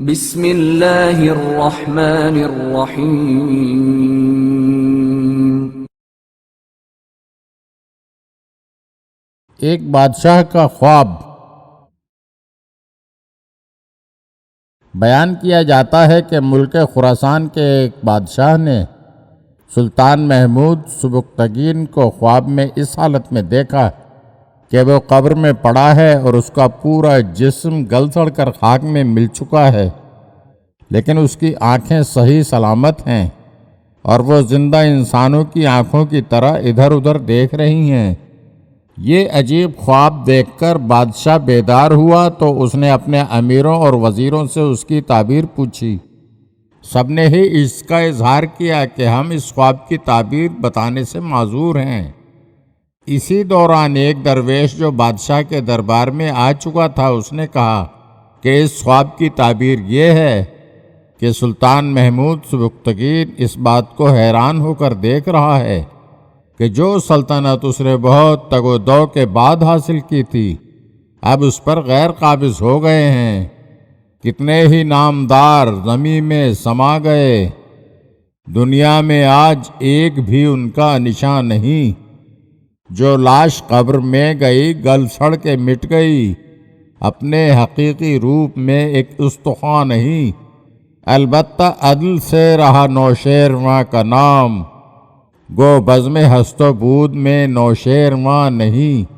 بسم اللہ الرحمن الرحیم۔ ایک بادشاہ کا خواب۔ بیان کیا جاتا ہے کہ ملک خراسان کے ایک بادشاہ نے سلطان محمود سبکتگین کو خواب میں اس حالت میں دیکھا کہ وہ قبر میں پڑا ہے اور اس کا پورا جسم گل سڑ کر خاک میں مل چکا ہے، لیکن اس کی آنکھیں صحیح سلامت ہیں اور وہ زندہ انسانوں کی آنکھوں کی طرح ادھر ادھر دیکھ رہی ہیں۔ یہ عجیب خواب دیکھ کر بادشاہ بیدار ہوا تو اس نے اپنے امیروں اور وزیروں سے اس کی تعبیر پوچھی۔ سب نے ہی اس کا اظہار کیا کہ ہم اس خواب کی تعبیر بتانے سے معذور ہیں۔ اسی دوران ایک درویش جو بادشاہ کے دربار میں آ چکا تھا، اس نے کہا کہ اس خواب کی تعبیر یہ ہے کہ سلطان محمود سبکتگین اس بات کو حیران ہو کر دیکھ رہا ہے کہ جو سلطنت اس نے بہت تگ و دو کے بعد حاصل کی تھی اب اس پر غیر قابض ہو گئے ہیں۔ کتنے ہی نامدار زمین میں سما گئے، دنیا میں آج ایک بھی ان کا نشان نہیں۔ جو لاش قبر میں گئی گل سڑ کے مٹ گئی، اپنے حقیقی روپ میں ایک استخوان نہیں، البتہ عدل سے رہا نوشیروان کا نام، گو بزم ہست و بود میں نوشیروان نہیں۔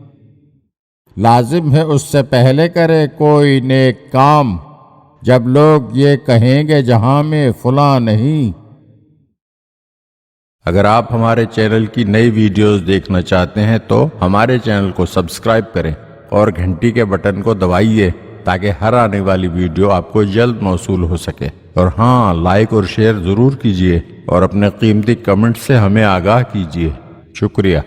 لازم ہے اس سے پہلے کرے کوئی نیک کام، جب لوگ یہ کہیں گے جہاں میں فلاں نہیں۔ اگر آپ ہمارے چینل کی نئی ویڈیوز دیکھنا چاہتے ہیں تو ہمارے چینل کو سبسکرائب کریں اور گھنٹی کے بٹن کو دبائیے تاکہ ہر آنے والی ویڈیو آپ کو جلد موصول ہو سکے۔ اور ہاں، لائک اور شیئر ضرور کیجیے اور اپنے قیمتی کمنٹ سے ہمیں آگاہ کیجیے۔ شکریہ۔